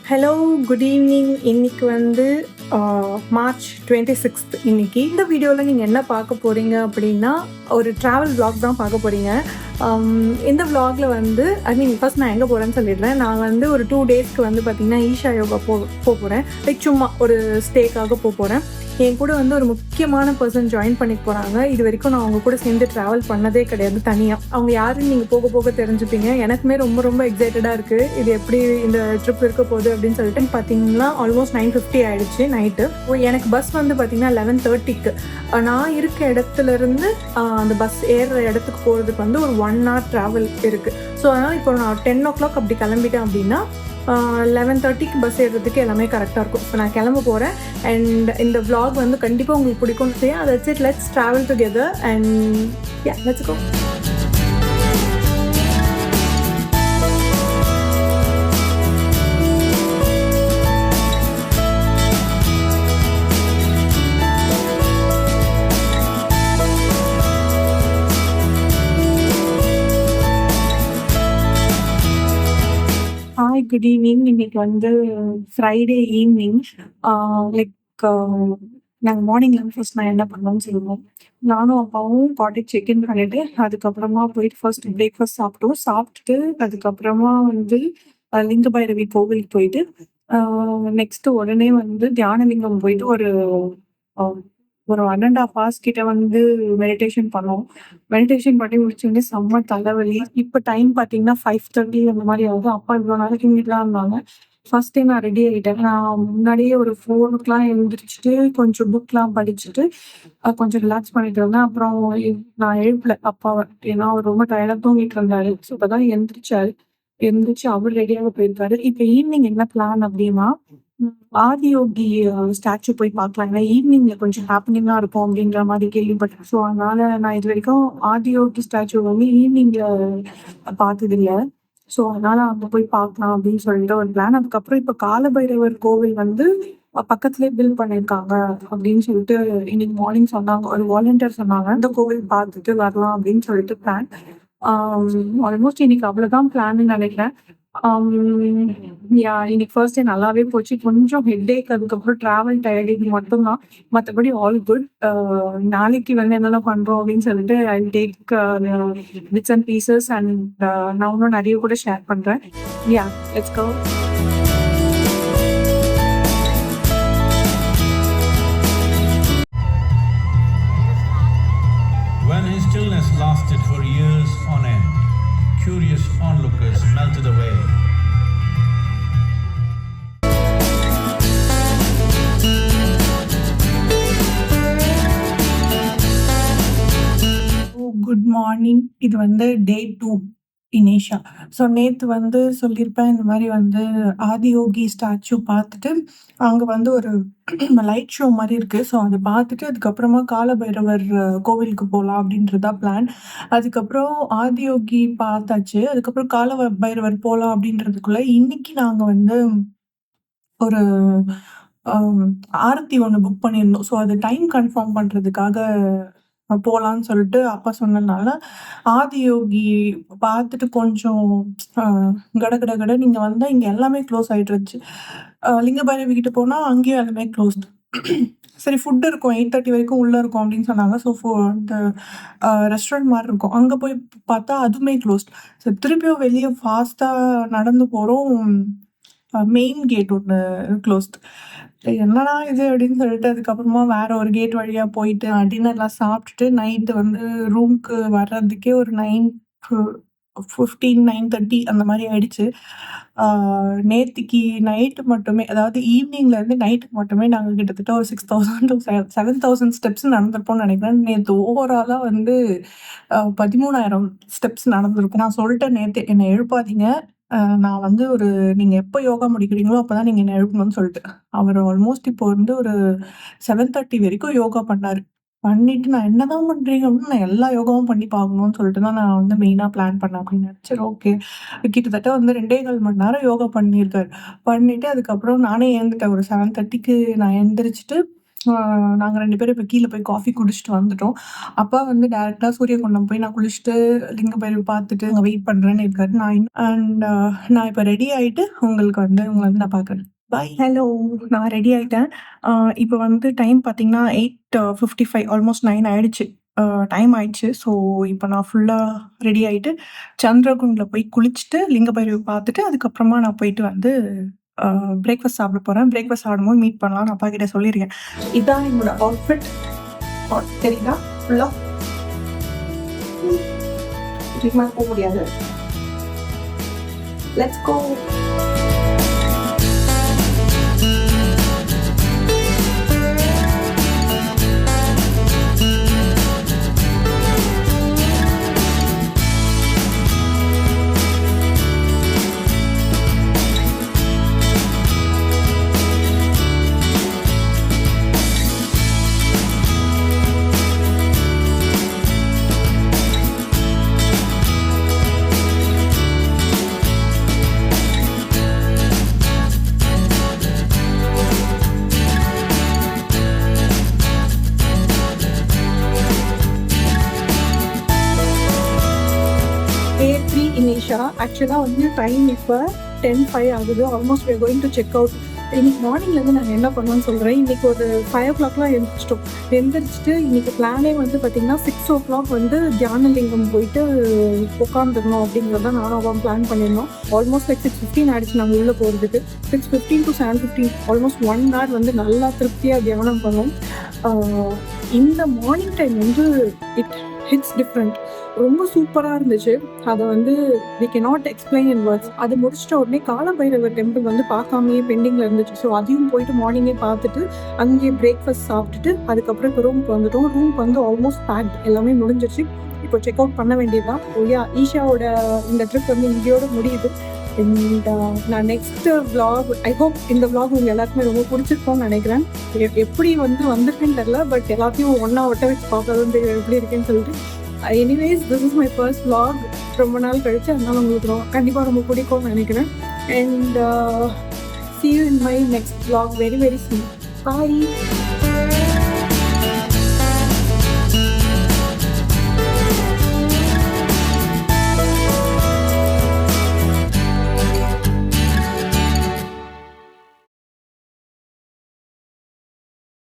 Hello, good evening. இன்னைக்கு வந்து March 26th இன்னைக்கு. இந்த வீடியோவில் நீங்கள் என்ன பார்க்க போகிறீங்க அப்படின்னா, ஒரு ட்ராவல் vlog தான் பார்க்க போகிறீங்க. இந்த vlogல வந்து ஃபர்ஸ்ட் நான் எங்கே போகிறேன்னு சொல்லிடுறேன். நான் வந்து ஒரு 2 டேஸ்க்கு வந்து பார்த்திங்கன்னா ஈஷா யோகா போகிறேன். லைக் சும்மா ஒரு ஸ்டேக்காக போகிறேன். என் கூட வந்து ஒரு முக்கியமான பர்சன் ஜாயின் பண்ணிக்க போகிறாங்க. இது வரைக்கும் நான் அவங்க கூட சேர்ந்து ட்ராவல் பண்ணதே கிடையாது தனியாக. அவங்க யாருன்னு நீங்கள் போக போக தெரிஞ்சுப்பீங்க. எனக்குமே ரொம்ப ரொம்ப எக்ஸைட்டடாக இருக்குது. இது எப்படி இந்த ட்ரிப் இருக்க போகுது அப்படின்னு சொல்லிட்டு பார்த்தீங்கன்னா ஆல்மோஸ்ட் 9:50 ஆகிடுச்சு நைட்டு. எனக்கு பஸ் வந்து பார்த்திங்கன்னா 11:30க்கு. நான் இருக்க இடத்துலேருந்து அந்த பஸ் ஏறுற இடத்துக்கு போகிறதுக்கு வந்து ஒரு 1 hour ட்ராவல் இருக்குது. ஸோ அதனால் இப்போ நான் 10 o'clock அப்படி கிளம்பிட்டேன் அப்படின்னா 11:30க்கு பஸ் ஏறுறதுக்கு எல்லாமே கரெக்டாக இருக்கும். இப்போ நான் கிளம்ப போகிறேன். அண்ட் இந்த vlog வந்து கண்டிப்பாக உங்களுக்கு பிடிக்கும்னு செய்ய. that's it, let's travel together and yeah, let's go. Hi, good evening. இன்னைக்கு வந்து ஃப்ரைடே ஈவினிங். லைக் நாங்கள் மார்னிங்கில் ஃபர்ஸ்ட் நான் என்ன பண்ணோன்னு சொல்லுவோம். நானும் அப்பாவும் காட்டேஜ் செக்இன் பண்ணிவிட்டு அதுக்கப்புறமா போயிட்டு ஃபர்ஸ்ட் பிரேக்ஃபாஸ்ட் சாப்பிட்டோம். சாப்பிட்டுட்டு அதுக்கப்புறமா வந்து லிங்க பைரவி கோவிலுக்கு போயிட்டு நெக்ஸ்ட்டு உடனே வந்து தியானலிங்கம் போயிட்டு ஒரு 1.5 hours கிட்ட வந்து மெடிடேஷன் பண்ணோம். மெடிடேஷன் பண்ணி முடிச்சோடனே செம்ம தலைவலி. இப்போ டைம் பார்த்தீங்கன்னா 5:30 அந்த மாதிரி ஆகுது. அப்பா இவ்வளோ நாள் தூங்கிட்டு தான் இருந்தாங்க. ஃபர்ஸ்ட் டைம் நான் ரெடி ஆகிட்டேன். நான் முன்னாடியே ஒரு 4 எழுந்திரிச்சிட்டு கொஞ்சம் புக்லாம் படிச்சுட்டு கொஞ்சம் ரிலாக்ஸ் பண்ணிட்டு இருந்தேன். அப்புறம் நான் எழுப்பல அப்பாவை. ஏன்னா அவர் ரொம்ப டயர்டாக தூங்கிட்டு இருந்தாரு. ஸோ இப்போ தான் எந்திரிச்சாரு. எந்திரிச்சு அவர் ரெடியாக போயிருக்காரு. இப்போ ஈவினிங் என்ன பிளான் அப்படின்னா, ஆதியோகி ஸ்டாச்சு போய் பார்க்கலாம். ஏன்னா ஈவினிங்ல கொஞ்சம் ஹாப்பனிங்கா இருக்கும் அப்படின்ற மாதிரி கேள்விப்பட்டேன். ஸோ அதனால நான் இது வரைக்கும் ஆதியோகி ஸ்டாச்சு வந்து ஈவினிங்ல பார்த்ததில்ல. ஸோ அதனால அங்க போய் பார்க்கலாம் அப்படின்னு சொல்லிட்டு ஒரு பிளான். அதுக்கப்புறம் இப்போ காலபைரவர் கோவில் வந்து பக்கத்துலேயே பில்ட் பண்ணியிருக்காங்க அப்படின்னு சொல்லிட்டு இன்னைக்கு மார்னிங் சொன்னாங்க. ஒரு வாலண்டியர் சொன்னாங்க. இந்த கோவில் பார்த்துட்டு வரலாம் அப்படின்னு சொல்லிட்டு பிளான். ஆல்மோஸ்ட் இன்னைக்கு அவ்வளோதான் பிளான்னு நினைக்கிறேன். இன்னைக்கு ஃபர்ஸ்ட் டே நல்லாவே போச்சு. கொஞ்சம் ஹெட்டேக், அதுக்கப்புறம் ட்ராவல் டயர்ட், இது மட்டும் தான். மற்றபடி ஆல் குட். நாளைக்கு வந்து என்னெல்லாம் பண்றோம் அப்படின்னு சொல்லிட்டு I will take bits and pieces and நான் இன்னும் நிறைய கூட ஷேர் பண்றேன். Yeah, let's go. When his stillness lasted for years on end, curious onlookers melted away. Good morning. இது வந்து டே 2 இன் ஈஷா. ஸோ நேற்று வந்து சொல்லியிருப்பேன், இந்த மாதிரி வந்து ஆதியோகி ஸ்டாச்சு பார்த்துட்டு அங்கே வந்து ஒரு லைட் ஷோ மாதிரி இருக்குது. ஸோ அதை பார்த்துட்டு அதுக்கப்புறமா காலபைரவர் கோவிலுக்கு போகலாம் அப்படின்றது தான் பிளான். அதுக்கப்புறம் ஆதியோகி பார்த்தாச்சு. அதுக்கப்புறம் பைரவர் போகலாம் அப்படின்றதுக்குள்ள இன்னைக்கு நாங்கள் வந்து ஒரு ஆரத்தி ஒன்று புக் பண்ணியிருந்தோம். ஸோ அது டைம் கன்ஃபார்ம் பண்ணுறதுக்காக போகலான்னு சொல்லிட்டு அப்பா சொன்னதுனால ஆதியோகி பார்த்துட்டு கொஞ்சம் கட நீங்க வந்தா இங்க எல்லாமே க்ளோஸ் ஆயிட்டு இருந்துச்சு. லிங்க பைரவி கிட்ட போனா அங்கேயும் எல்லாமே க்ளோஸ்டு. சரி, ஃபுட் இருக்கும் 8:30 வரைக்கும் உள்ள இருக்கும் அப்படின்னு சொன்னாங்க. ஸோ அந்த ரெஸ்டாரண்ட் மாதிரி இருக்கும். அங்கே போய் பார்த்தா அதுவுமே க்ளோஸ்ட். ஸோ திருப்பியும் வெளியே ஃபாஸ்ட்டாக நடந்து போகிறோம். மெயின் கேட் ஒன்று க்ளோஸ்ட். என்னடா இது அப்படின்னு சொல்லிட்டு அதுக்கப்புறமா வேற ஒரு கேட் வழியாக போயிட்டு டின்னர்லாம் சாப்பிட்டுட்டு நைட்டு வந்து ரூம்க்கு வர்றதுக்கே ஒரு 9:15 9:30 அந்த மாதிரி ஆயிடுச்சு. நேற்றுக்கு நைட்டு மட்டுமே, அதாவது ஈவினிங்லேருந்து நைட்டுக்கு மட்டுமே நாங்கள் கிட்டத்தட்ட ஒரு 6,000 to 7,000 ஸ்டெப்ஸ் நடந்திருப்போம்னு நினைக்கிறேன். நேற்று ஓவராலாக வந்து 13,000 ஸ்டெப்ஸ் நடந்திருக்கும். நான் சொல்லிட்டேன் நேற்று, என்னை எழுப்பாதீங்க. நான் வந்து நீங்க எப்போ யோகா முடிக்கிறீங்களோ அப்பதான் நீங்க என்ன எழுப்பணும்னு சொல்லிட்டு. அவர் ஆல்மோஸ்ட் இப்போ வந்து ஒரு 7:30 வரைக்கும் யோகா பண்ணாரு. பண்ணிட்டு நான் என்னதான் பண்றீங்க அப்படின்னு, நான் எல்லா யோகாவும் பண்ணி பார்க்கணும்னு சொல்லிட்டு தான் நான் வந்து மெயினா பிளான் பண்ணேன் அப்படின்னு. சரி, ஓகே. கிட்டத்தட்ட வந்து 2.25 மணி நேரம் யோகா பண்ணியிருக்காரு. பண்ணிட்டு அதுக்கப்புறம் நானே எழுந்துட்டேன். ஒரு 7:30க்கு நான் எந்திரிச்சிட்டு நாங்கள் 2 பேரும் இப்போ கீழே போய் காஃபி குடிச்சிட்டு வந்துட்டோம். அப்பா வந்து டேரெக்டாக சூரியகுண்டம் போய் நான் குளிச்சுட்டு லிங்கபைரவர் பார்த்துட்டு அங்கே வெயிட் பண்ணுறேன்னு இருக்காரு. நான் இப்போ ரெடி ஆகிட்டு உங்களை வந்து நான் பார்க்குறேன். பை. ஹலோ, நான் ரெடி ஆகிட்டேன். இப்போ வந்து டைம் பார்த்தீங்கன்னா 8:55 ஆல்மோஸ்ட் 9 ஆயிடுச்சு. டைம் ஆயிடுச்சு. ஸோ இப்போ நான் ஃபுல்லாக ரெடி ஆகிட்டு சந்திரகுண்டில் போய் குளிச்சுட்டு லிங்கபைரவர் பார்த்துட்டு அதுக்கப்புறமா நான் போயிட்டு வந்து பிரேக்ஃபாஸ்ட் சாப்பிட போகிறேன். பிரேக்ஃபாஸ்ட் சாப்பிடும்போது மீட் பண்ணலாம். நான் அப்பா கிட்ட சொல்லியிருக்கேன். இதான் என்னோட அவுட்ஃபிட். தெரியுதா ஃபுல்லாக இதுக்கு மேலே போக முடியாது. Let's go. A3 இனிஷா. ஆக்சுவலாக வந்து டைம் இப்போ 10:05 ஆகுது. Almost we are going to check out. இன்னைக்கு மார்னிங்லேருந்து நாங்கள் என்ன பண்ணோன்னு சொல்கிறேன். இன்றைக்கி ஒரு 5 o'clockலாம் எழுந்திரிச்சிட்டு இன்றைக்கி பிளானே வந்து பார்த்திங்கன்னா 6 o'clock வந்து தியானலிங்கம் போயிட்டு உட்காந்துடணும் அப்படிங்கிறத நானும் அவன் பிளான் பண்ணியிருந்தோம். ஆல்மோஸ்ட் லைக் 6:15 ஆகிடுச்சு நாங்கள் உள்ளே போகிறதுக்கு. 6:15 to 7:15 ஆல்மோஸ்ட் 1 hour வந்து நல்லா திருப்தியாக தியானம் பண்ணோம். இந்த மார்னிங் டைம் வந்து இட் ஹிட்ஸ் டிஃப்ரெண்ட். ரொம்ப சூப்பராக இருந்துச்சு. அதை வந்து we cannot explain in words. அது முடிச்சிட்ட உடனே காலபைரவர் டெம்பிள் வந்து பார்க்காமையே பெண்டிங்கில் இருந்துச்சு. ஸோ அதையும் போயிட்டு மார்னிங்கே பார்த்துட்டு அங்கேயே பிரேக்ஃபாஸ்ட் சாப்பிட்டுட்டு அதுக்கப்புறம் இப்போ ரூமுக்கு வந்துட்டோம். ரூமுக்கு வந்து ஆல்மோஸ்ட் பேக்ட், எல்லாமே முடிஞ்சிருச்சு. இப்போ செக் அவுட் பண்ண வேண்டியதுதான். ஈஷாவோட இந்த ட்ரிப் வந்து இங்கேயோட முடியுது. அண்ட் நான் நெக்ஸ்ட் vlog, ஐ ஹோப் இந்த vlog உங்கள் எல்லாருக்குமே ரொம்ப பிடிச்சிருக்கோன்னு நினைக்கிறேன். எப்படி வந்திருக்குன்னு தெரியல, பட் எல்லாத்தையும் ஒன்றா ஒட்ட வச்சு பார்க்கறது எப்படி இருக்குன்னு சொல்லிட்டு. Anyways, this is my first vlog. ரொம்ப நாள் கழிச்சு, அதனால உங்களுக்கு கண்டிப்பாக ரொம்ப பிடிக்கும்னு நினைக்கிறேன். And see you in my next vlog very very soon. Bye.